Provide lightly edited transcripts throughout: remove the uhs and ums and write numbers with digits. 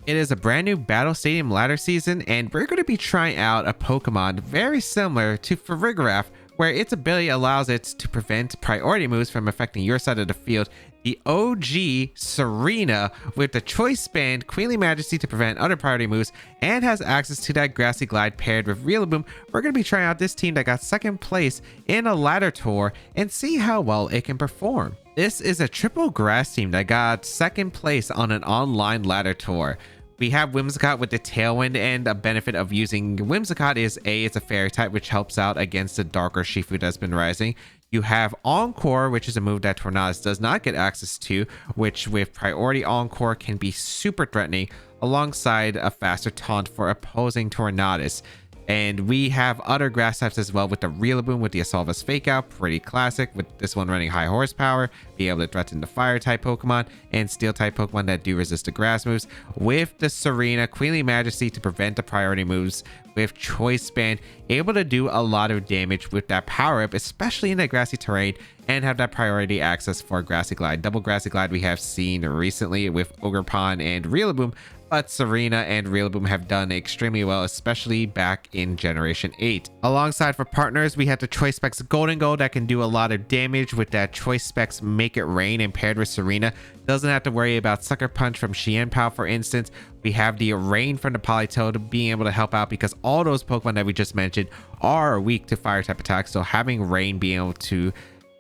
It is a brand new Battle Stadium ladder season, and we're going to be trying out a Pokemon very similar to Farigiraf, where its ability allows it to prevent priority moves from affecting your side of the field. The OG Tsareena with the Choice Band, Queenly Majesty to prevent other priority moves, and has access to that Grassy Glide paired with Rillaboom. We're going to be trying out this team that got second place in a ladder tour and see how well it can perform. This is a triple grass team that got second place on an online ladder tour. We have Whimsicott with the Tailwind, and a benefit of using Whimsicott is it's a fairy type, which helps out against the darker Shifu that's been rising. You have Encore, which is a move that Tornadus does not get access to, which with priority Encore can be super threatening, alongside a faster taunt for opposing Tornadus. And we have other grass types as well, with the Rillaboom with the Assault's Fake Out, pretty classic, with this one running high horsepower, be able to threaten the fire type Pokemon and steel type Pokemon that do resist the grass moves. With the Tsareena, Queenly Majesty to prevent the priority moves, with Choice Band, able to do a lot of damage with that power up, especially in the grassy terrain, and have that priority access for Grassy Glide. Double Grassy Glide we have seen recently with Ogerpon and Rillaboom, but Tsareena and Rillaboom have done extremely well, especially back in Generation 8. Alongside for partners, we have the Choice Specs Golden Gold that can do a lot of damage with that Choice Specs Make It Rain, and paired with Tsareena, doesn't have to worry about Sucker Punch from Xianpao, for instance. We have the Rain from the Politoed being able to help out because all those Pokemon that we just mentioned are weak to fire type attacks, so having Rain being able to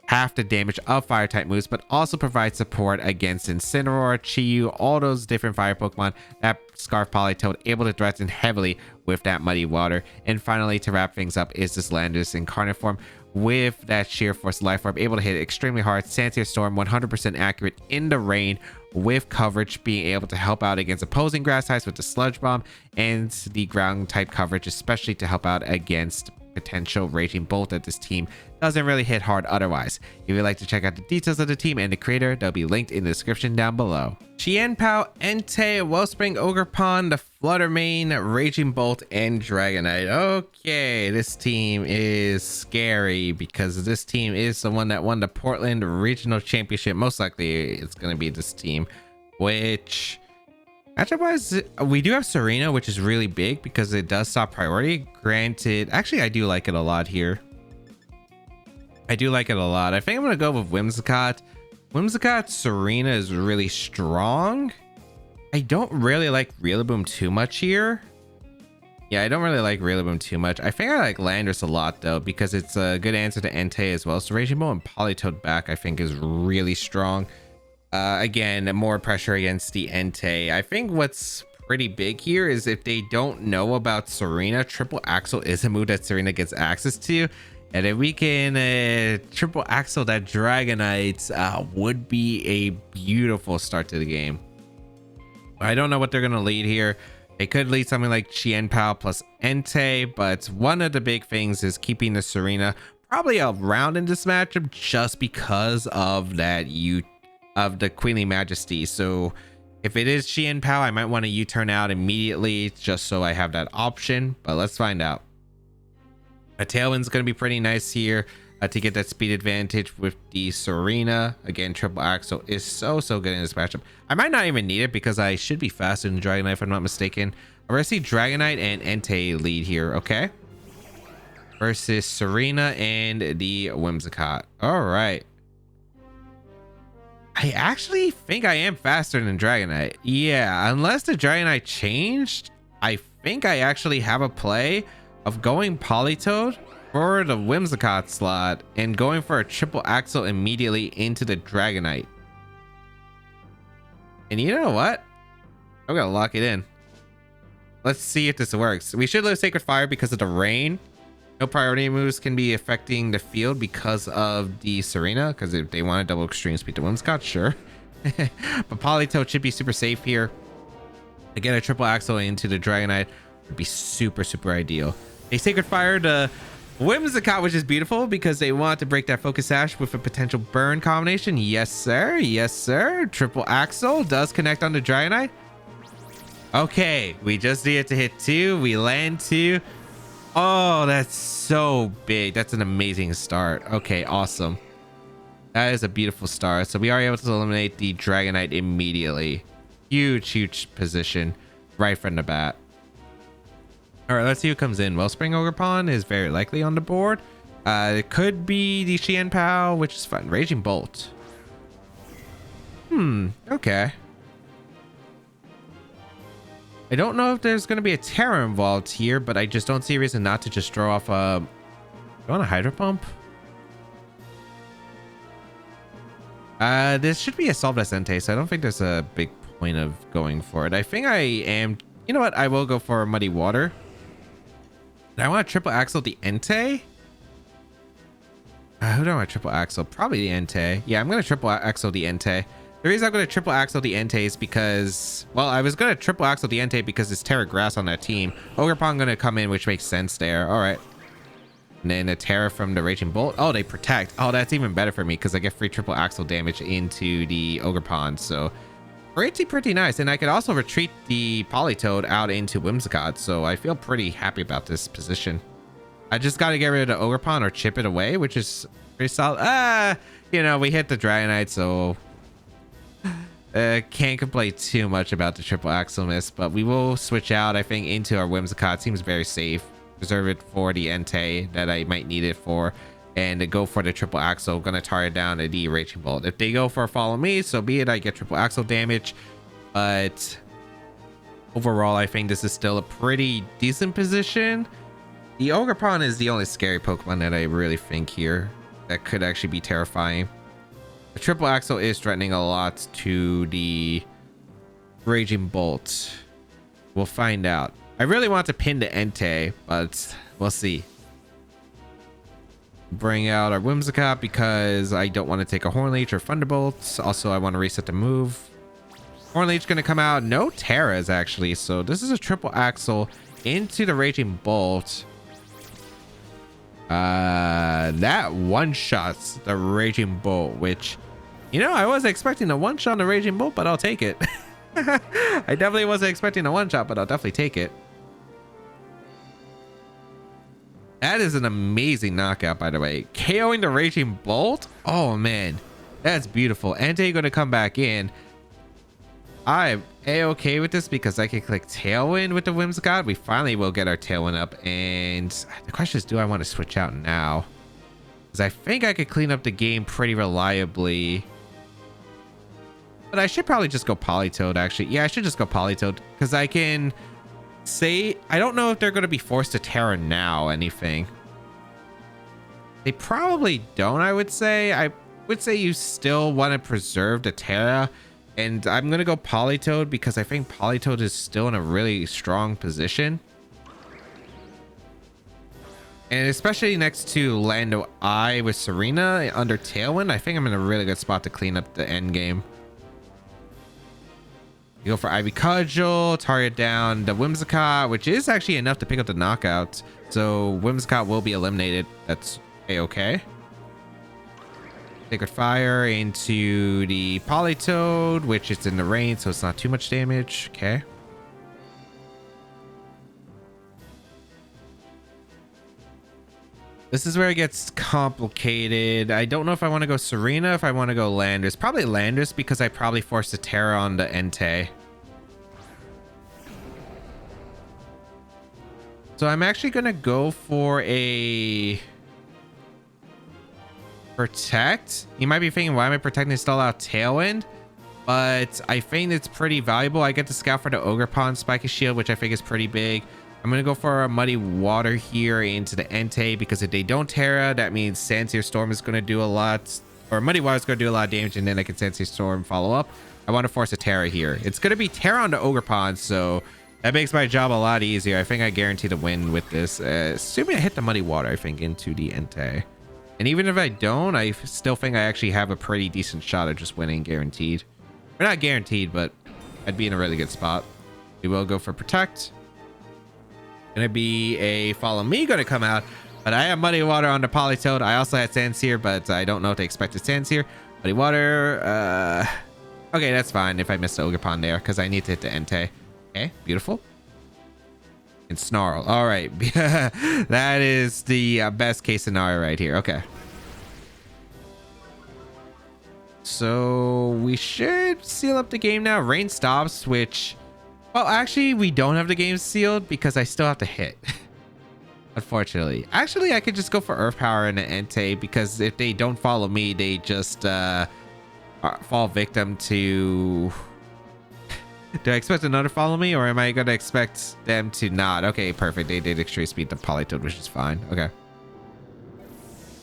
half the damage of fire type moves, but also provide support against Incineroar, Chiyu, all those different fire Pokemon that Scarf Politoed able to threaten heavily with that Muddy Water. And finally, to wrap things up, is this Landorus Incarnate Form with that Sheer Force Life Orb, able to hit extremely hard. Santier Storm, 100% accurate in the rain, with coverage being able to help out against opposing grass types with the Sludge Bomb, and the ground type coverage, especially to help out against potential Raging Bolt that this team doesn't really hit hard otherwise. If you'd like to check out the details of the team and the creator, they'll be linked in the description down below. Xianpao, Entei, Wellspring, Ogerpon, the Fluttermane, Raging Bolt, and Dragonite. Okay, this team is scary because this team is the one that won the Portland Regional Championship. Most likely it's going to be this team, which matchup-wise, we do have Tsareena, which is really big because it does stop priority. Granted, actually, I do like it a lot here. I do like it a lot. I think I'm going to go with Whimsicott. Whimsicott Tsareena is really strong. I don't really like Rillaboom too much here. Yeah, I don't really like Rillaboom too much. I think I like Landorus a lot, though, because it's a good answer to Entei as well. So Raging Bolt and Politoed back, I think, is really strong. Again, more pressure against the Entei. I think what's pretty big here is if they don't know about Tsareena, Triple Axle is a move that Tsareena gets access to. And if we can triple axle that Dragonite, would be a beautiful start to the game. I don't know what they're going to lead here. They could lead something like Xianpao plus Entei, but one of the big things is keeping the Tsareena probably around in this matchup just because of that of the Queenly Majesty. So if it is Xianpao, I might want to U-turn out immediately just so I have that option, but let's find out. A Tailwind's going to be pretty nice here to get that speed advantage with the Tsareena. Again, Triple Axle is so good in this matchup. I might not even need it because I should be faster than Dragonite if I'm not mistaken. I'm going to see Dragonite and Entei lead here, okay? Versus Tsareena and the Whimsicott. All right. I actually think I am faster than Dragonite. Yeah, unless the Dragonite changed, I think I actually have a play of going Politoed for the Whimsicott slot and going for a triple axle immediately into the Dragonite. And you know what? I'm gonna lock it in. Let's see if this works. We should lose Sacred Fire because of the rain. No priority moves can be affecting the field because of the Tsareena, because if they want to double extreme speed to Whimsicott, sure. But Politoed should be super safe here. Again, a triple axle into the Dragonite would be super ideal. They Sacred Fire to Whimsicott, which is beautiful because they want to break that Focus Sash with a potential burn combination. Yes, sir. Yes, sir. Triple Axle does connect on the Dragonite. Okay, we just needed to hit 2. We land 2. Oh, that's so big. That's an amazing start. Okay, awesome. That is a beautiful start. So we are able to eliminate the Dragonite immediately. Huge position. right from the bat. All right, let's see who comes in. Wellspring Ogerpon is very likely on the board. It could be the Xian Pao, which is fun. Raging Bolt. Okay. I don't know if there's going to be a Terra involved here, but I just don't see a reason not to just throw off a... Do you want a Hydro Pump? This should be a Solvus Entei, so I don't think there's a big point of going for it. I think I am... You know what? I will go for Muddy Water. I want to triple axle the Entei. Who do I want to triple axle? Probably the Entei. Yeah, I'm going to triple axle the Entei. The reason I'm going to triple axle the Entei is because... Well, I was going to triple axle the Entei because it's Terra Grass on that team. Ogerpon going to come in, which makes sense there. All right. And then a Terra from the Raging Bolt. Oh, they protect. Oh, that's even better for me because I get free triple axle damage into the Ogerpon. So pretty nice. And I could also retreat the Politoed out into Whimsicott. So I feel pretty happy about this position. I just got to get rid of the Ogerpon or chip it away, which is pretty solid. You know, we hit the Dragonite, so can't complain too much about the triple axle miss, but we will switch out, I think, into our Whimsicott. Seems very safe. Reserve it for the Entei that I might need it for, and go for the triple axle. Gonna target down the Raging Bolt. If they go for a Follow Me, so be it. I get triple axle damage, but overall, I think this is still a pretty decent position. The Ogerpon is the only scary Pokemon that I really think here that could actually be terrifying. The triple axle is threatening a lot to the Raging Bolt. We'll find out. I really want to pin the Entei, but we'll see. Bring out our Whimsicott because I don't want to take a Hornleech or Thunderbolt. Also, I want to reset the move. Hornleech going to come out. No Terras, actually. So this is a triple axle into the Raging Bolt. That one-shots the Raging Bolt, which... You know, I wasn't expecting a one-shot on the Raging Bolt, but I'll take it. I definitely wasn't expecting a one-shot, but I'll definitely take it. That is an amazing knockout, by the way. KOing the Raging Bolt? Oh, man. That's beautiful. Entei going to come back in. I'm A-okay with this because I can click Tailwind with the Whimsicott. We finally will get our Tailwind up. And the question is, do I want to switch out now? Because I think I could clean up the game pretty reliably. But I should probably just go Politoed, actually. Yeah, I should just go Politoed. Because I can say... I don't know if they're going to be forced to Terra now, anything. They probably don't, I would say. I would say you still want to preserve the Terra. And I'm going to go Politoed because I think Politoed is still in a really strong position. And especially next to Lando I with Tsareena under Tailwind, I think I'm in a really good spot to clean up the end game. You go for Ivy Cudgel, target down the Whimsicott, which is actually enough to pick up the knockout. So Whimsicott will be eliminated. That's A-okay. Sacred Fire into the Politoed, which is in the range, so it's not too much damage. Okay. This is where it gets complicated. I don't know if I want to go Tsareena, if I want to go Landorus. Probably Landorus because I probably forced a Terra on the Entei. So I'm actually going to go for a Protect. You might be thinking, why am I protecting still out Tailwind? But I think it's pretty valuable. I get to scout for the Ogerpon Spiky Shield, which I think is pretty big. I'm going to go for a Muddy Water here into the Entei because if they don't Terra, that means Sandsear Storm is going to do a lot. Or Muddy Water is going to do a lot of damage, and then I can Sandsear Storm follow up. I want to force a Terra here. It's going to be Terra on the Ogerpon, so that makes my job a lot easier. I think I guarantee to win with this. Assuming I hit the Muddy Water, I think, into the Entei. And even if I don't, I still think I actually have a pretty decent shot at just winning guaranteed. Or not guaranteed, but I'd be in a really good spot. We will go for Protect. Gonna be a Follow Me gonna come out, but I have Muddy Water on the Politoed. I also had Sandsear, but I don't know if they expected Sandsear. Muddy Water, okay, that's fine if I missed the Ogerpon there because I need to hit the Entei. Okay, beautiful. And Snarl. All right. That is the best case scenario right here. Okay. So we should seal up the game now. Rain stops, which... Well, actually, we don't have the game sealed because I still have to hit. Unfortunately. Actually, I could just go for Earth Power and an Entei because if they don't follow me, they just fall victim to... Do I expect another follow me, or am I going to expect them to not? Okay, perfect. They did extreme speed the Politoed, which is fine. Okay.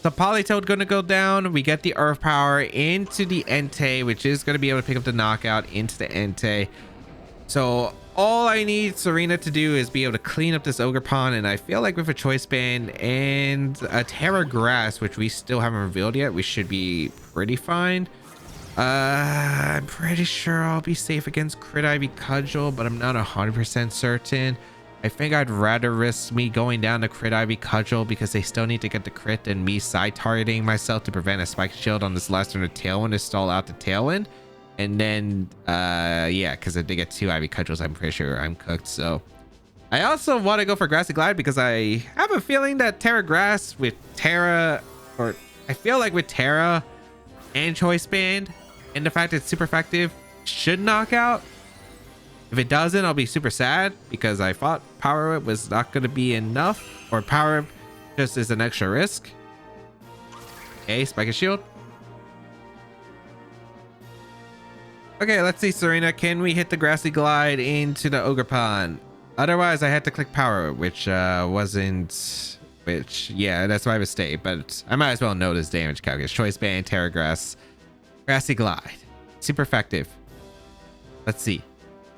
So Politoed going to go down. We get the Earth Power into the Entei, which is going to be able to pick up the knockout into the Entei. So all I need Tsareena to do is be able to clean up this Ogerpon, and I feel like with a Choice Band and a Terra Grass, which we still haven't revealed yet, we should be pretty fine. I'm pretty sure I'll be safe against Crit Ivy Cudgel, but I'm not 100% certain. I think I'd rather risk me going down to Crit Ivy Cudgel because they still need to get the crit than me side targeting myself to prevent a Spike Shield on this last turn of Tailwind to stall out the Tailwind. And then yeah, because if they get 2 Ivy Cudgels, I'm pretty sure I'm cooked. So I also want to go for Grassy Glide because I have a feeling that Terra Grass with Terra, or I feel like with Terra and Choice Band and the fact that it's super effective, should knock out. If it doesn't, I'll be super sad because I thought Power Whip was not going to be enough, or Power Whip just is an extra risk. Okay, Spike and Shield. Okay, let's see, Tsareena. Can we hit the Grassy Glide into the Ogerpon? Otherwise, I had to click Power, which wasn't... Which, yeah, that's my mistake. But I might as well know this damage calculus. Choice Band, Terra Grass, Grassy Glide. Super effective. Let's see.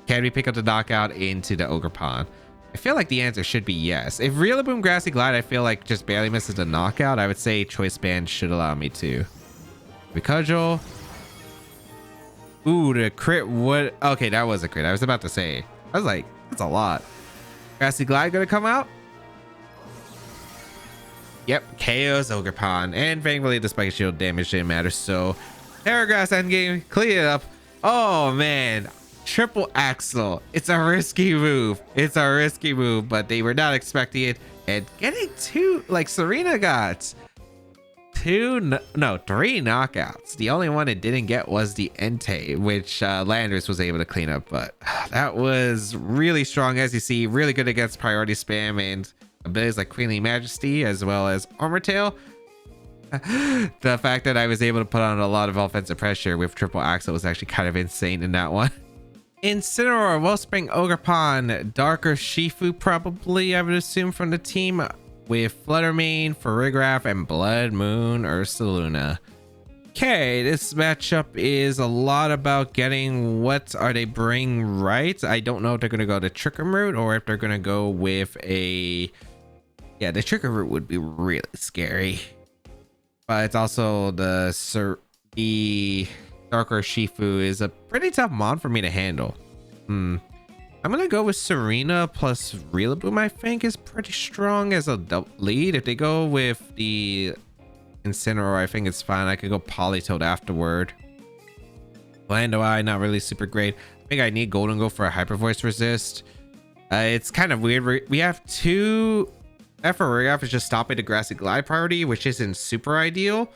Can we pick up the knockout into the Ogerpon? I feel like the answer should be yes. If Rillaboom Grassy Glide, I feel like just barely misses the knockout, I would say Choice Band should allow me to. Cudgel. Ooh, the crit would... Okay, that was a crit. I was about to say. I was like, that's a lot. Grassy Glide gonna come out? Yep, KO's Ogerpon. And thankfully, the Spike Shield damage didn't matter. So, Terra Grass endgame, clean it up. Oh, man. Triple Axel. It's a risky move. It's a risky move, but they were not expecting it. And getting 2... Like, Tsareena got... 3 knockouts. The only one it didn't get was the Entei, which Landers was able to clean up, but that was really strong. As you see, really good against priority spam and abilities like Queenly Majesty as well as Armor Tail. The fact that I was able to put on a lot of offensive pressure with Triple Axel was actually kind of insane in that one. Incineroar, Wellspring, Ogerpon, Darker Shifu probably, I would assume, from the team, with Fluttermane, Farigiraf, and Blood Moon Ursaluna. Okay, this matchup is a lot about getting what are they bring right. I don't know if they're going to go the Trick Room route or if they're going to go with a... Yeah, the Trick Room route would be really scary. But it's also the Darker Shifu is a pretty tough mon for me to handle. I'm gonna go with Tsareena plus Rillaboom. I think is pretty strong as a lead. If they go with the Incineroar, I think it's fine. I could go Politoed afterward. Landoi, not really super great. I think I need Golden Go for a Hyper Voice resist. It's kind of weird. We have 2 Farigiraf is just stopping the Grassy Glide priority, which isn't super ideal.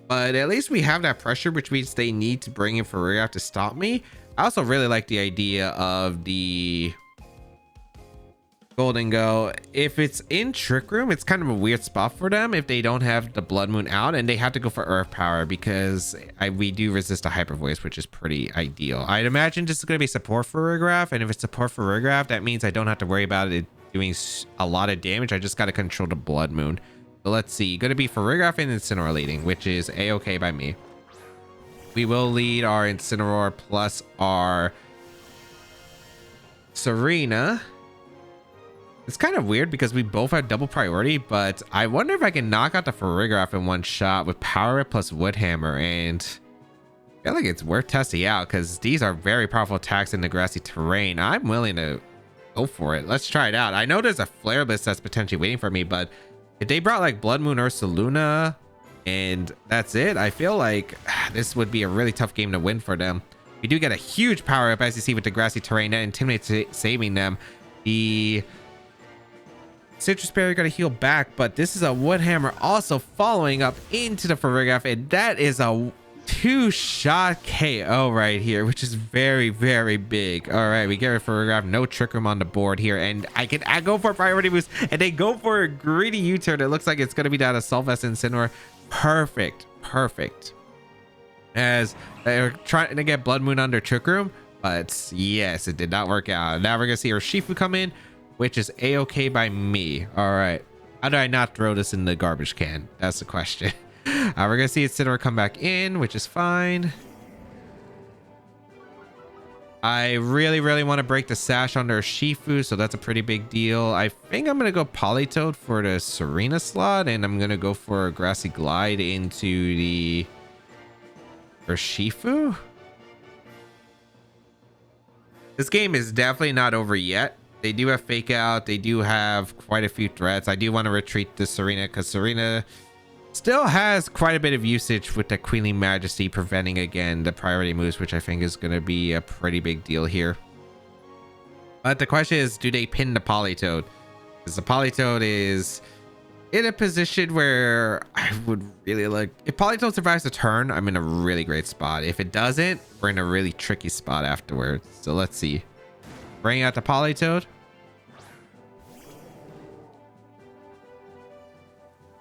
But at least we have that pressure, which means they need to bring in Farigiraf to stop me. I also really like the idea of the Golden Go. If it's in Trick Room, it's kind of a weird spot for them if they don't have the Blood Moon out, and they have to go for Earth Power because we do resist a Hyper Voice, which is pretty ideal. I'd imagine this is going to be support for Farigiraf, and if it's support for Farigiraf, that means I don't have to worry about it doing a lot of damage. I just got to control the Blood Moon. So let's see. Going to be Farigiraf and Incineroar leading, which is a-okay by me. We will lead our Incineroar plus our Tsareena. It's kind of weird because we both have double priority, but I wonder if I can knock out the Farigiraf in one shot with Power It plus Woodhammer, and I feel like it's worth testing out because these are very powerful attacks in the grassy terrain. I'm willing to go for it. Let's try it out. I know there's a flare list that's potentially waiting for me, but if they brought like Blood Moon Ursaluna and that's it, I feel like this would be a really tough game to win for them. We do get a huge power up, as you see, with the grassy terrain that intimidates, saving them. The Citrus Berry got to heal back, but this is a Woodhammer also following up into the Farigiraf, and that is a 2-shot KO right here, which is very, very big. All right, we get it for Rigraff. No Trick Room on the board here, and I go for a priority boost, and they go for a greedy U-turn. It looks like it's gonna be down to Sulfest and Incineroar. Perfect, perfect. As they're trying to get Blood Moon under Trick Room, but yes, it did not work out. Now we're gonna see Urshifu come in, which is a-okay by me. All right, how do I not throw this in the garbage can? That's the question. We're gonna see Incineroar come back in, which is fine. I really want to break the sash under Urshifu, so that's a pretty big deal. I think I'm gonna go Politoed for the Tsareena slot, and I'm gonna go for a Grassy Glide into the Urshifu. This game is definitely not over yet. They do have Fake Out. They do have quite a few threats. I do want to retreat the Tsareena because Tsareena still has quite a bit of usage with the Queenly Majesty preventing, again, the priority moves, which I think is going to be a pretty big deal here. But the question is, do they pin the Politoed? Because the Politoed is in a position where I would really like... If Politoed survives the turn, I'm in a really great spot. If it doesn't, we're in a really tricky spot afterwards. So let's see. Bring out the Politoed.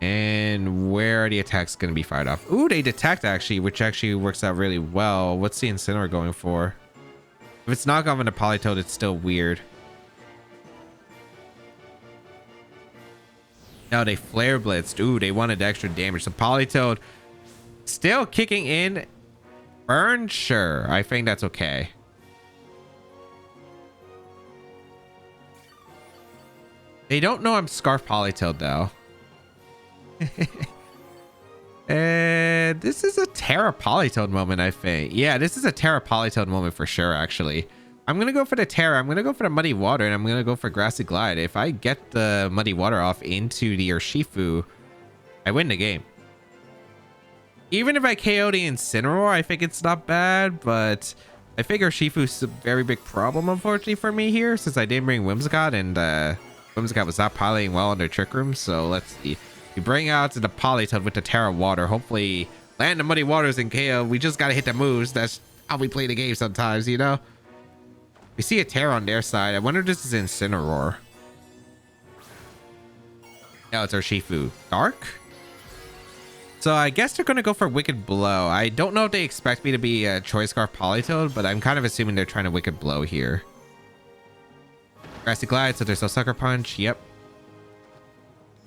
And where are the attacks going to be fired off? Ooh, they detect actually, which actually works out really well. What's the Incineroar going for? If it's not going to Politoed, it's still weird. No, they Flare Blitzed. Ooh, they wanted extra damage. So Politoed still kicking in. Burn? Sure. I think that's okay. They don't know I'm Scarf Politoed though. And this is a Terra Politoed moment, I think. Yeah, this is a Terra Politoed moment for sure, actually. I'm gonna go for the Terra. I'm gonna go for the Muddy Water, and I'm gonna go for Grassy Glide. If I get the Muddy Water off into the Urshifu, I win the game. Even if I KO the Incineroar, I think it's not bad, but I figure Urshifu's a very big problem, unfortunately, for me here, since I didn't bring Whimsicott, and Whimsicott was not piloting well under Trick Room. So let's see. We bring out the Politoed with the Terra Water. Hopefully land the Muddy Waters and KO. We just gotta hit the moves. That's how we play the game sometimes, you know? We see a Terra on their side. I wonder if this is Incineroar. No, it's Urshifu. Dark? So I guess they're gonna go for Wicked Blow. I don't know if they expect me to be a Choice Scarf Politoed, but I'm kind of assuming they're trying to Wicked Blow here. Grassy Glide, so there's no Sucker Punch. Yep.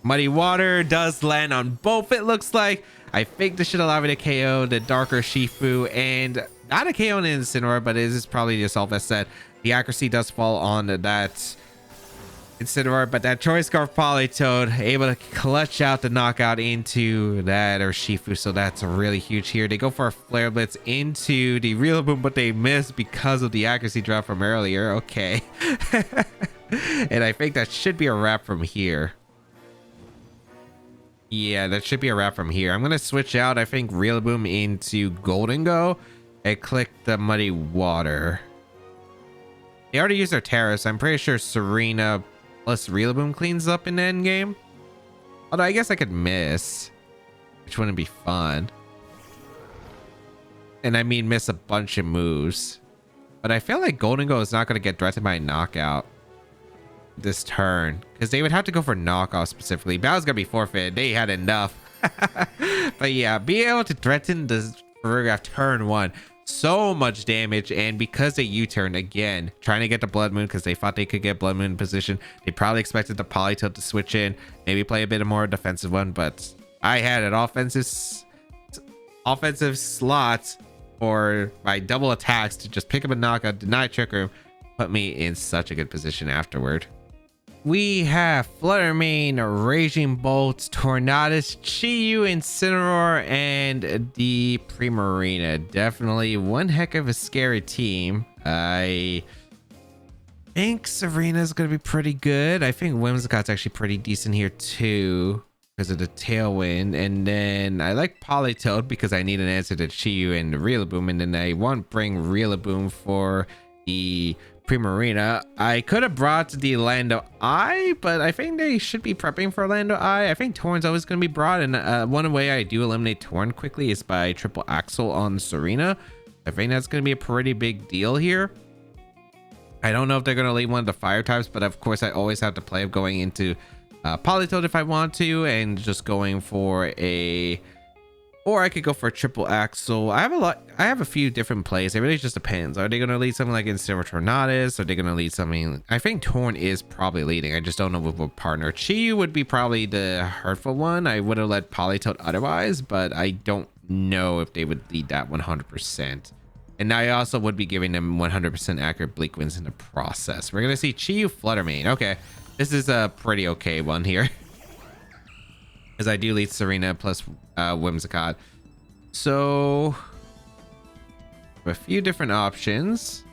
Muddy Water does land on both, it looks like. I think this should allow me to KO the Darker Urshifu, and not a KO in Incineroar, but it is probably just all that said. The accuracy does fall on that Incineroar, but that Choice Scarf Politoed able to clutch out the knockout into that Urshifu, so that's really huge here. They go for a Flare Blitz into the Rillaboom, but they miss because of the accuracy drop from earlier. Okay. And I think that should be a wrap from here. Yeah, that should be a wrap from here. I'm going to switch out, I think, Rillaboom into Golden Go and click the Muddy Water. They already used their Terra, so I'm pretty sure Tsareena plus Rillaboom cleans up in the end game. Although I guess I could miss, which wouldn't be fun. And I mean miss a bunch of moves. But I feel like Golden Go is not going to get threatened by knockout this turn, because they would have to go for knockoff specifically. Battle's gonna be forfeit. They had enough. But yeah, being able to threaten the Rigraff turn one, so much damage, and because they U-turn again, trying to get the Blood Moon because they thought they could get Blood Moon in position. They probably expected the Politoed to switch in, maybe play a bit more defensive one, but I had an offensive slot for my double attacks to just pick up a knockout, deny Trick Room, put me in such a good position afterward. We have Fluttermane, Raging Bolts, Tornadus, Chi-Yu, Incineroar, and the Primarina. Definitely one heck of a scary team. I think Tsareena going to be pretty good. I think Whimsicott's actually pretty decent here too because of the Tailwind. And then I like Politoed because I need an answer to Chi-Yu and Rillaboom. And then I want to bring Rillaboom for the Primarina. I could have brought the Lando Eye, but I think they should be prepping for Lando Eye. I think Torn's always going to be brought, and one way I do eliminate Torn quickly is by triple axle on Tsareena. I think that's going to be a pretty big deal here. I don't know if they're going to leave one of the fire types, but of course I always have to play of going into Politoed if I want to, and just going for a... Or I could go for a triple axle. I have a few different plays. It really just depends. Are they going to lead something like Incineroar Tornadus? Are they going to lead something? I think Torn is probably leading. I just don't know with what partner. Chi would be probably the hurtful one. I would have let Politoed otherwise, but I don't know if they would lead that 100%. And I also would be giving them 100% accurate Bleak Winds in the process. We're going to see Chi Fluttermane. Okay, this is a pretty okay one here. As I do lead Tsareena plus Whimsicott. So a few different options.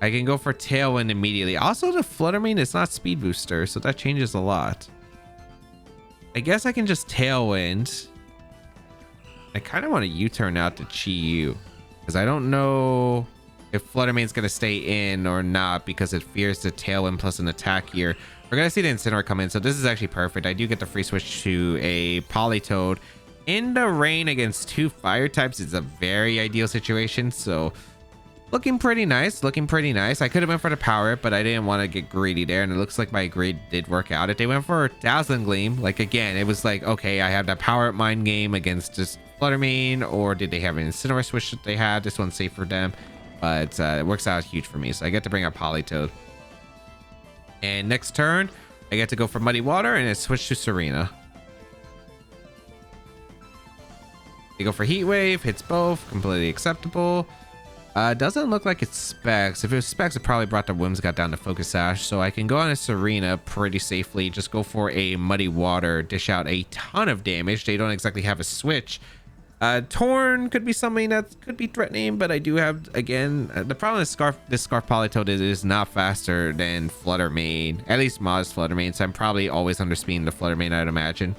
I can go for Tailwind immediately. Also, the Fluttermane is not speed booster, so that changes a lot. I guess I can just Tailwind. I kind of want to U-turn out to Chi-Yu, because I don't know if Fluttermane's going to stay in or not, because it fears the Tailwind plus an attack here. We're going to see the Incineroar come in, so this is actually perfect. I do get the free switch to a Politoed. In the rain against 2 fire types is a very ideal situation, so looking pretty nice, looking pretty nice. I could have went for the power up, but I didn't want to get greedy there, and it looks like my greed did work out. If they went for Dazzling Gleam, like again, it was like, okay, I have that power up mind game against just Fluttermane, or did they have an Incineroar switch that they had? This one's safe for them, but it works out huge for me, so I get to bring up Politoed. And next turn, I get to go for Muddy Water, and it's switch to Tsareena. They go for Heat Wave, hits both, completely acceptable. Doesn't look like it's Specs. If it was Specs, it probably brought the Whimsicott down to Focus Sash, so I can go on a Tsareena pretty safely. Just go for a Muddy Water, dish out a ton of damage. They don't exactly have a switch. Torn could be something that could be threatening, but I do have, again, the problem is this Scarf Politoed is not faster than Fluttermane, at least Modest Fluttermane, so I'm probably always underspeeding the Fluttermane, I'd imagine.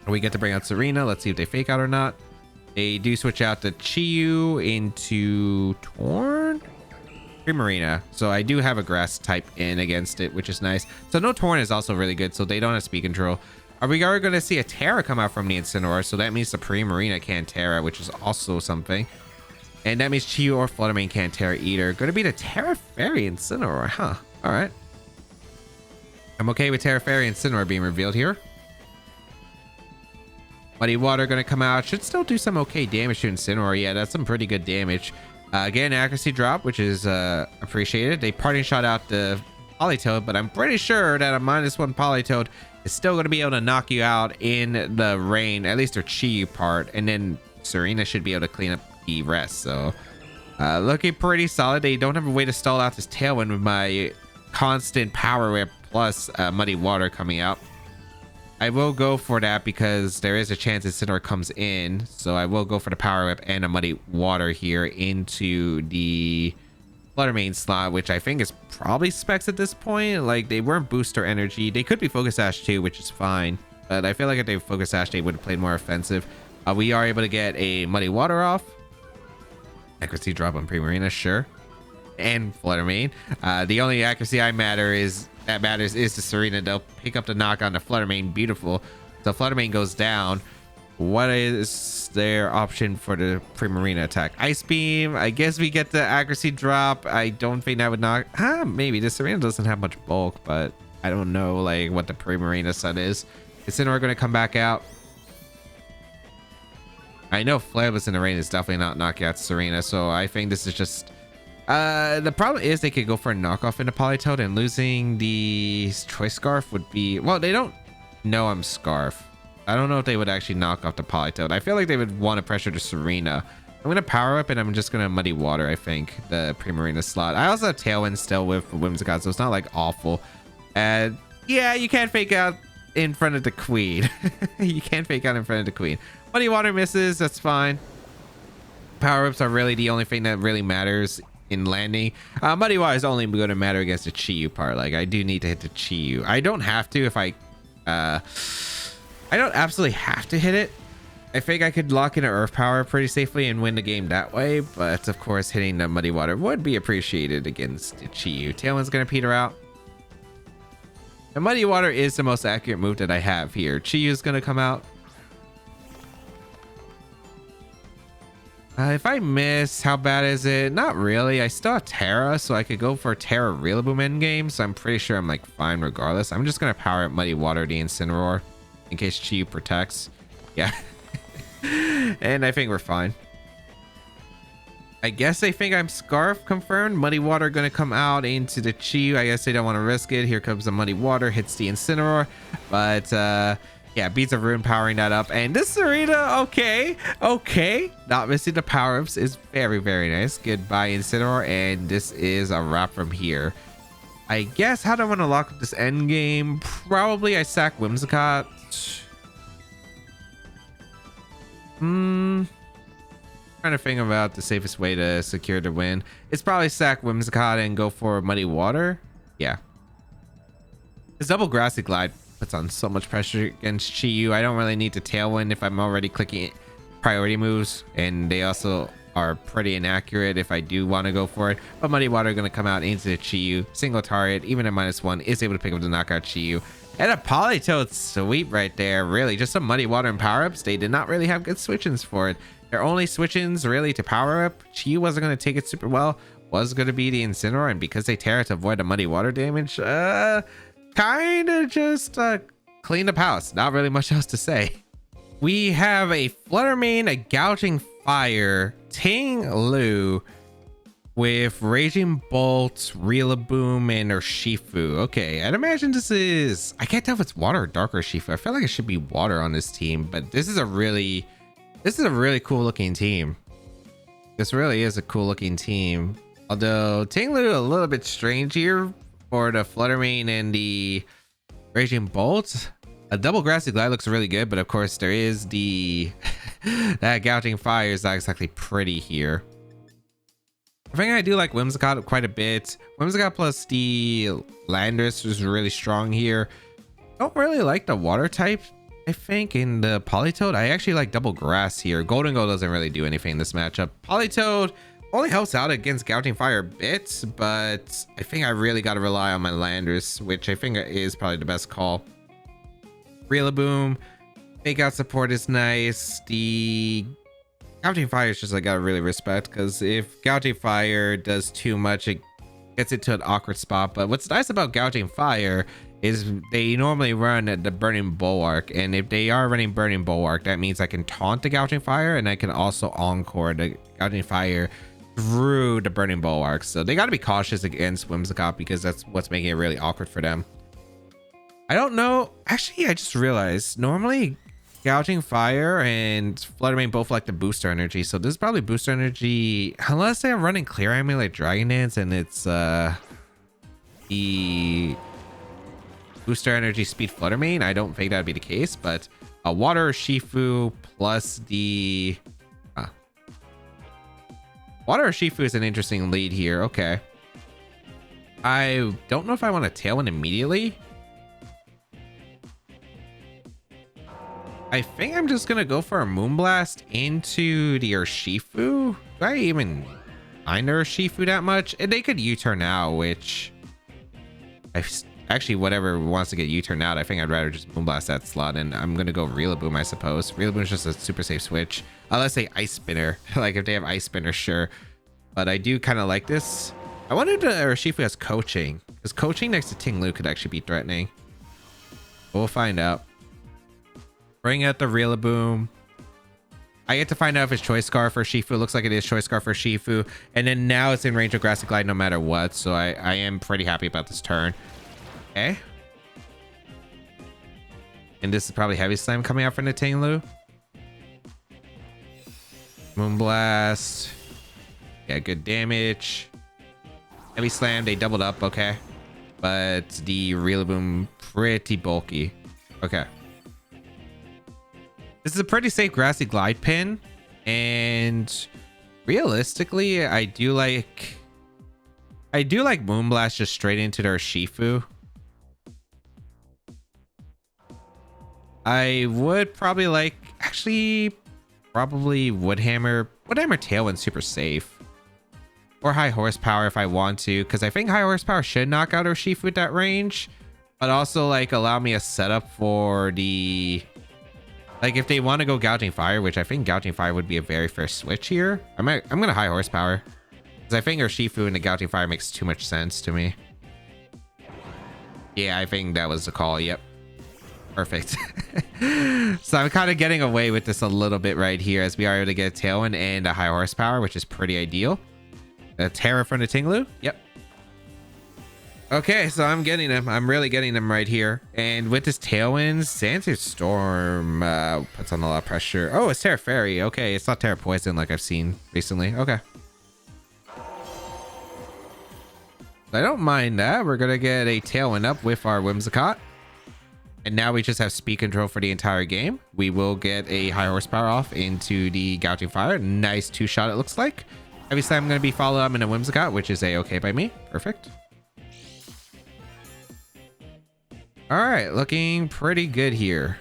We get to bring out Tsareena. Let's see if they fake out or not. They do switch out the Chi-Yu into Torn? Primarina. So I do have a grass type in against it, which is nice. So no Torn is also really good, so they don't have speed control. We are going to see a Terra come out from the Incineroar, so that means the Primarina can't Terra, which is also something. And that means Chi-Yu or Fluttermane can't Terra either. Going to be the Terra Fairy Incineroar, huh? Alright. I'm okay with Terra Fairy Incineroar being revealed here. Muddy Water going to come out. Should still do some okay damage to Incineroar. Yeah, that's some pretty good damage. Again, accuracy drop, which is appreciated. They parting shot out the Politoed, but I'm pretty sure that a -1 Politoed is still going to be able to knock you out in the rain, at least their Chi part, and then Tsareena should be able to clean up the rest. So looking pretty solid. They don't have a way to stall out this Tailwind with my constant Power Whip plus Muddy Water coming out. I will go for that because there is a chance Incineroar comes in, so I will go for the Power Whip and a Muddy Water here into the Fluttermane slot, which I think is probably Specs at this point. Like, they weren't booster energy. They could be Focus Sash too, which is fine, but I feel like if they Focus Sash, they would have played more offensive. We are able to get a Muddy Water off. Accuracy drop on Primarina, sure, and Fluttermane. The only accuracy that matters is the Tsareena. They'll pick up the knock on the Fluttermane. Beautiful. So Fluttermane goes down. What is their option for the Primarina attack? Ice Beam. I guess we get the accuracy drop. I don't think that would knock. Maybe the Tsareena doesn't have much bulk, but I don't know like what the Primarina set is. Incineroar going to come back out. I know Flameless in the Rain is definitely not knocking out Tsareena, so I think this is just the problem is they could go for a knockoff into Politoed, and losing the Choice Scarf would be, well, they don't know I'm Scarf. I don't know if they would actually knock off the Politoed. I feel like they would want to pressure the Tsareena. I'm going to Power Up, and I'm just going to Muddy Water, I think, the Primarina slot. I also have Tailwind still with Whimsicott, so it's not like awful. And yeah, you can't fake out in front of the Queen. You can't fake out in front of the Queen. Muddy Water misses, that's fine. Power Ups are really the only thing that really matters in landing. Muddy Water is only going to matter against the Chi-Yu part. Like, I do need to hit the Chi-Yu. I don't have to if I don't absolutely have to hit it, I think I could lock in an Earth Power pretty safely and win the game that way, but of course hitting the Muddy Water would be appreciated against Chi-Yu. Tailwind's gonna peter out. The Muddy Water is the most accurate move that I have here. Chi-Yu's gonna come out. If I miss, how bad is it? Not really. I still have Terra, so I could go for Terra Rillaboom endgame, so I'm pretty sure I'm like fine regardless. I'm just gonna power up Muddy Water the Incineroar in case Chi-Yu protects. Yeah. And I think we're fine. I guess they think I'm Scarf confirmed. Muddy Water gonna come out into the Chi-Yu. I guess they don't want to risk it. Here comes the Muddy Water, hits the Incineroar. But yeah, beats a Rune powering that up. And this Tsareena, okay. Not missing the power-ups is very, very nice. Goodbye, Incineroar. And this is a wrap from here. I guess how do I want to lock up this end game? Probably I sack Whimsicott. Trying to think about the safest way to secure the win. It's probably sack Whimsicott and go for Muddy Water. Yeah. This double Grassy Glide puts on so much pressure against Chi-Yu. I don't really need to Tailwind if I'm already clicking priority moves, and they also are pretty inaccurate if I do want to go for it. But Muddy Water going to come out into the Chi-Yu. Single target, even at -1, is able to pick up the knockout Chi-Yu. And a Politoed sweep right there. Really, just some Muddy Water and power-ups. They did not really have good switch-ins for it. Their only switch-ins really to power-up. Chi-Yu wasn't going to take it super well. Was going to be the Incineroar. And because they Terra to avoid the Muddy Water damage, kind of just cleaned up house. Not really much else to say. We have a Flutter Mane, a Gouging Fire, Ting Lu, with Raging Bolt, Rillaboom, and Urshifu. Okay, I'd imagine this is... I can't tell if it's water or dark Urshifu. I feel like it should be water on this team, but this is a really cool looking team. This really is a cool looking team. Although Ting-Lu a little bit strange here for the Flutter Mane and the Raging Bolt. A double Grassy Glide looks really good, but of course there is the... that Gouging Fire is not exactly pretty here. I think I do like Whimsicott quite a bit. Whimsicott plus the Landorus is really strong here. Don't really like the water type, I think, in the Politoed. I actually like double grass here. Golden Gold doesn't really do anything in this matchup. Politoed only helps out against Gouging Fire a bit, but I think I really got to rely on my Landorus, which I think is probably the best call. Rillaboom, fake out support is nice. The Gouging Fire is just I gotta really respect, because if Gouging Fire does too much, it gets it to an awkward spot. But what's nice about Gouging Fire is they normally run the Burning Bulwark, and if they are running Burning Bulwark, that means I can taunt the Gouging Fire, and I can also encore the Gouging Fire through the Burning Bulwark. So they got to be cautious against Whimsicott, because that's what's making it really awkward for them. I don't know. Actually, I just realized normally Gouging Fire and Flutter Mane both like the booster energy, so this is probably booster energy, unless they're running Clear Emulate Dragon Dance and it's the booster energy speed Flutter Mane. I don't think that'd be the case, but a Water Shifu plus the Water Shifu is an interesting lead here. Okay, I don't know if I want to Tailwind immediately. I think I'm just gonna go for a Moonblast into the Urshifu. Do I even mind Urshifu that much? And they could U-turn out, which actually whatever wants to get U-turn out, I think I'd rather just Moonblast that slot, and I'm gonna go Rillaboom, I suppose. Rillaboom is just a super safe switch, unless they Ice Spinner. Like if they have Ice Spinner, sure. But I do kind of like this. I wonder if Urshifu has coaching, because coaching next to Ting Lu could actually be threatening. But we'll find out. Bring out the Rillaboom. I get to find out if it's Choice Scarf for Shifu. Looks like it is Choice Scarf for Shifu. And then now it's in range of Grassy Glide no matter what. So I am pretty happy about this turn. Okay. And this is probably Heavy Slam coming out from the Ting Lu. Moonblast. Yeah, good damage. Heavy Slam, they doubled up, okay. But the Rillaboom, pretty bulky. Okay. This is a pretty safe Grassy Glide pin, and realistically, I do like Moonblast just straight into their Shifu. I would probably like, actually, Probably Woodhammer. Woodhammer Tailwind's super safe. Or High Horsepower if I want to, because I think High Horsepower should knock out Urshifu at that range, but also like allow me a setup for the, like if they want to go Gouging Fire, which I think Gouging Fire would be a very fair switch here. I'm gonna High Horsepower because I think Urshifu and the Gouging Fire makes too much sense to me. Yeah, I think that was the call. Yep. Perfect. So I'm kind of getting away with this a little bit right here as we are able to get a Tailwind and a High Horsepower, which is pretty ideal. A Terra from the Tinglu. Yep. Okay, so I'm getting them. I'm really getting them right here. And with this Tailwind, Sand Storm puts on a lot of pressure. Oh, it's Terra Fairy. Okay, it's not Terra Poison like I've seen recently. Okay. I don't mind that. We're going to get a Tailwind up with our Whimsicott. And now we just have speed control for the entire game. We will get a High Horsepower off into the Gouging Fire. Nice two-shot it looks like. Obviously, I'm going to be followed up in a Whimsicott, which is a-okay by me. Perfect. All right, looking pretty good here.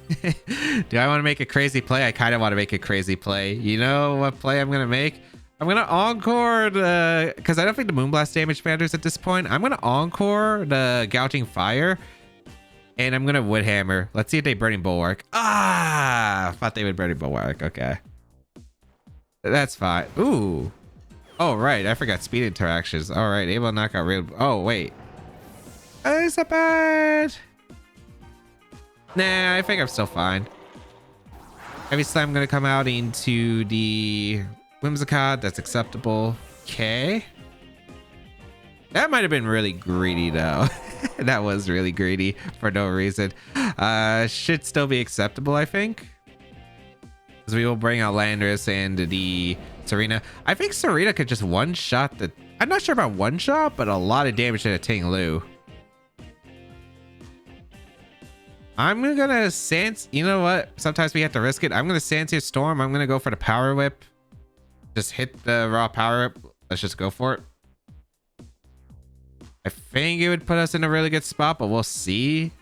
Do I want to make a crazy play? I kind of want to make a crazy play. You know what play I'm going to make? I'm going to Encore the... Because I don't think the Moonblast damage matters at this point. I'm going to Encore the Gouging Fire. And I'm going to Woodhammer. Let's see if they Burning Bulwark. Ah! I thought they would Burning Bulwark. Okay. That's fine. Ooh. Oh, right. I forgot speed interactions. All right. Able to knock out real... Oh, wait. Is that bad? Nah, I think I'm still fine. Heavy Slam going to come out into the Whimsicott. That's acceptable. Okay. That might have been really greedy, though. That was really greedy for no reason. Should still be acceptable, I think. Because we will bring out Landorus and the Tsareena. I think Tsareena could just one-shot the... I'm not sure about one-shot, but a lot of damage to the Tinglu. I'm gonna Sans... You know what? Sometimes we have to risk it. I'm gonna Sansear Storm. I'm gonna go for the Power Whip. Just hit the raw Power Whip. Let's just go for it. I think it would put us in a really good spot, but we'll see.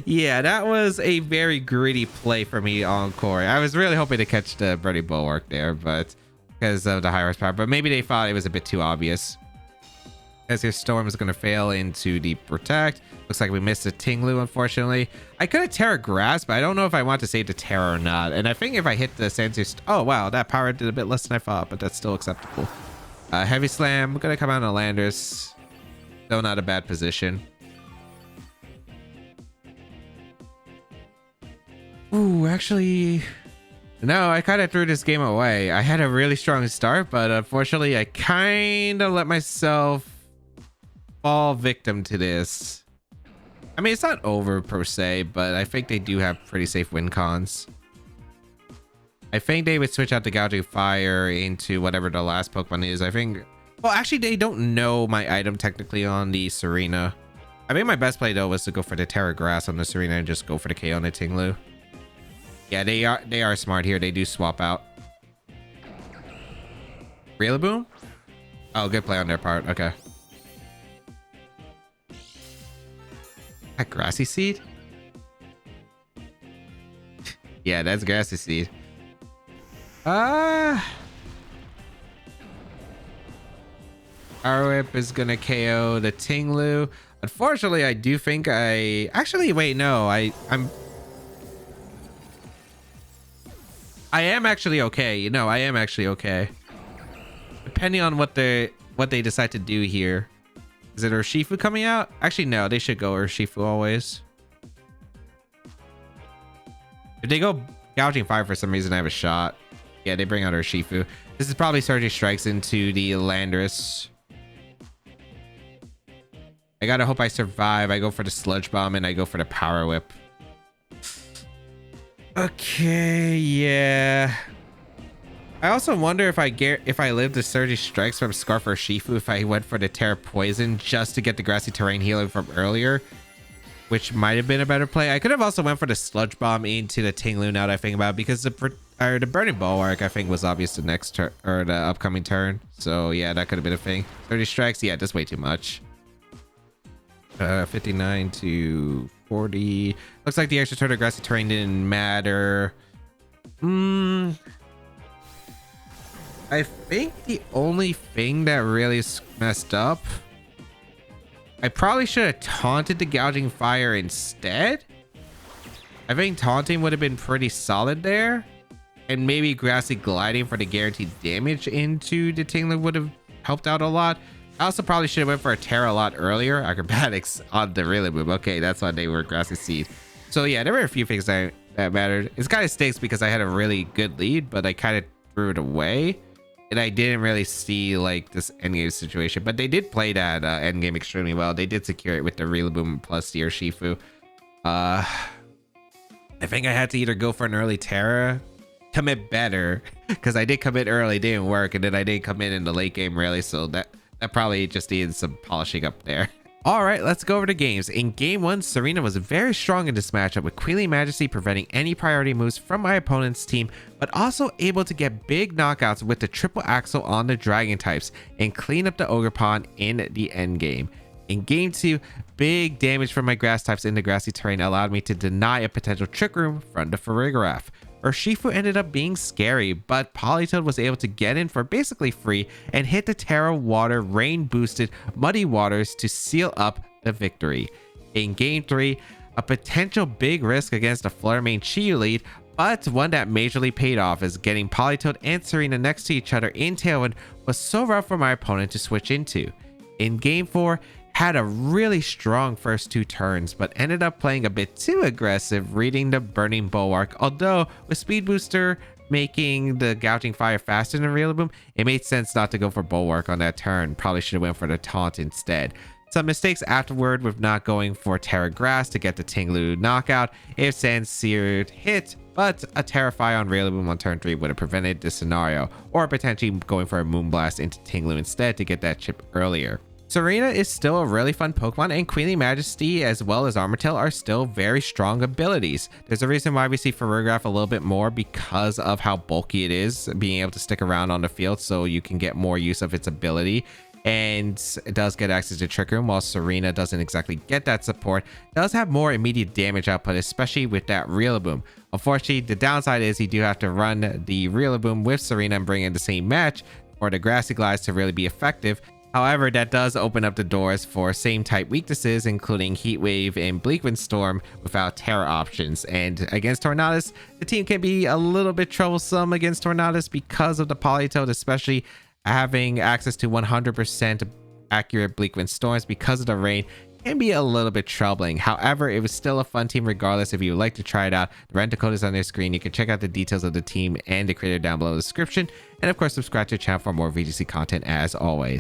Yeah, that was a very greedy play for me on Corey. I was really hoping to catch the Burning Bulwark there, but because of the high horsepower. But maybe they thought it was a bit too obvious. As your Storm is going to fail into the Protect. Looks like we missed a Tinglu, unfortunately. I could have Terra Grass, but I don't know if I want to save the Terra or not. And I think if I hit the Sansear... Oh, wow, that power did a bit less than I thought, but that's still acceptable. Heavy Slam. We're going to come out on Landorus. Still not a bad position. Ooh, actually... No, I kind of threw this game away. I had a really strong start, but unfortunately, I kind of let myself fall victim to this. I mean, it's not over per se, but I think they do have pretty safe win cons. I think they would switch out the Gouging Fire into whatever the last Pokemon is. I think... Well, actually, they don't know my item technically on the Tsareena. I think my best play, though, was to go for the Terra Grass on the Tsareena and just go for the KO on the Tinglu. Yeah, they are smart here. They do swap out. Rillaboom? Oh, good play on their part. Okay. That Grassy Seed? Yeah, that's Grassy Seed. Power Whip is gonna KO the Tinglu. Unfortunately, I do think I... Actually, wait, no. I am actually okay. You know, I am actually okay. Depending on what they decide to do here. Is it Urshifu coming out? Actually, no. They should go Urshifu always. If they go Gouging Fire for some reason, I have a shot. Yeah, they bring out Urshifu. This is probably Surgery Strikes into the Landorus. I gotta hope I survive. I go for the Sludge Bomb and I go for the Power Whip. Okay, yeah. I also wonder if I lived the Surgery Strikes from Scarf or Shifu if I went for the Terra Poison just to get the Grassy Terrain healing from earlier, which might have been a better play. I could have also went for the Sludge Bomb into the Tinglu now that I think about it, because the Burning Bulwark I think was obvious the next turn or the upcoming turn. So yeah, that could have been a thing. 30 strikes, yeah, just way too much. 59 to 40. Looks like the extra turn of grassy terrain didn't matter. I think the only thing that really messed up, I probably should have taunted the gouging fire instead. I think taunting would have been pretty solid there, and maybe grassy gliding for the guaranteed damage into the tingler would have helped out a lot. I also probably should have went for a Terra a lot earlier. Acrobatics on the Rillaboom. Okay, that's why they were grassy seed. So yeah, there were a few things that mattered. It's kind of stinks because I had a really good lead, but I kind of threw it away. And I didn't really see like this endgame situation, but they did play that endgame extremely well. They did secure it with the Rillaboom plus the Urshifu. I think I had to either go for an early Terra, commit better, because I did commit early, didn't work, and then I did commit in the late game really, so that probably just needed some polishing up there. All right, let's go over the games. In game 1, Tsareena was very strong in this matchup with Queenly Majesty preventing any priority moves from my opponent's team, but also able to get big knockouts with the triple axle on the dragon types and clean up the Ogerpon in the end game. In game 2, big damage from my grass types in the grassy terrain allowed me to deny a potential trick room from the Farigiraf. Urshifu ended up being scary, but Politoed was able to get in for basically free and hit the Terra Water rain boosted Muddy Waters to seal up the victory. In game 3, a potential big risk against a Fluttermane Chiyu lead, but one that majorly paid off as getting Politoed and Tsareena next to each other in Tailwind was so rough for my opponent to switch into. In game 4, had a really strong first 2 turns, but ended up playing a bit too aggressive, reading the Burning Bulwark. Although with Speed Booster making the gouging fire faster than Rillaboom, it made sense not to go for Bulwark on that turn. Probably should have went for the taunt instead. Some mistakes afterward with not going for Terra Grass to get the Tinglu knockout if Sandseared hit, but a Terrafire on Rillaboom on turn 3 would have prevented this scenario, or potentially going for a Moonblast into Tinglu instead to get that chip earlier. Tsareena is still a really fun Pokemon, and Queenly Majesty as well as Armortail are still very strong abilities. There's a reason why we see Farigiraf a little bit more because of how bulky it is, being able to stick around on the field so you can get more use of its ability. And it does get access to Trick Room, while Tsareena doesn't exactly get that support. It does have more immediate damage output, especially with that Rillaboom. Unfortunately, the downside is you do have to run the Rillaboom with Tsareena and bring in the same match for the Grassy Glides to really be effective. However, that does open up the doors for same type weaknesses, including Heat Wave and Bleakwind Storm without Terra options. And against Tornadus, the team can be a little bit troublesome against Tornadus because of the Politoed, especially having access to 100% accurate Bleakwind Storms because of the rain can be a little bit troubling. However, it was still a fun team regardless. If you would like to try it out, the rent code is on their screen. You can check out the details of the team and the creator down below in the description. And of course, subscribe to the channel for more VGC content as always.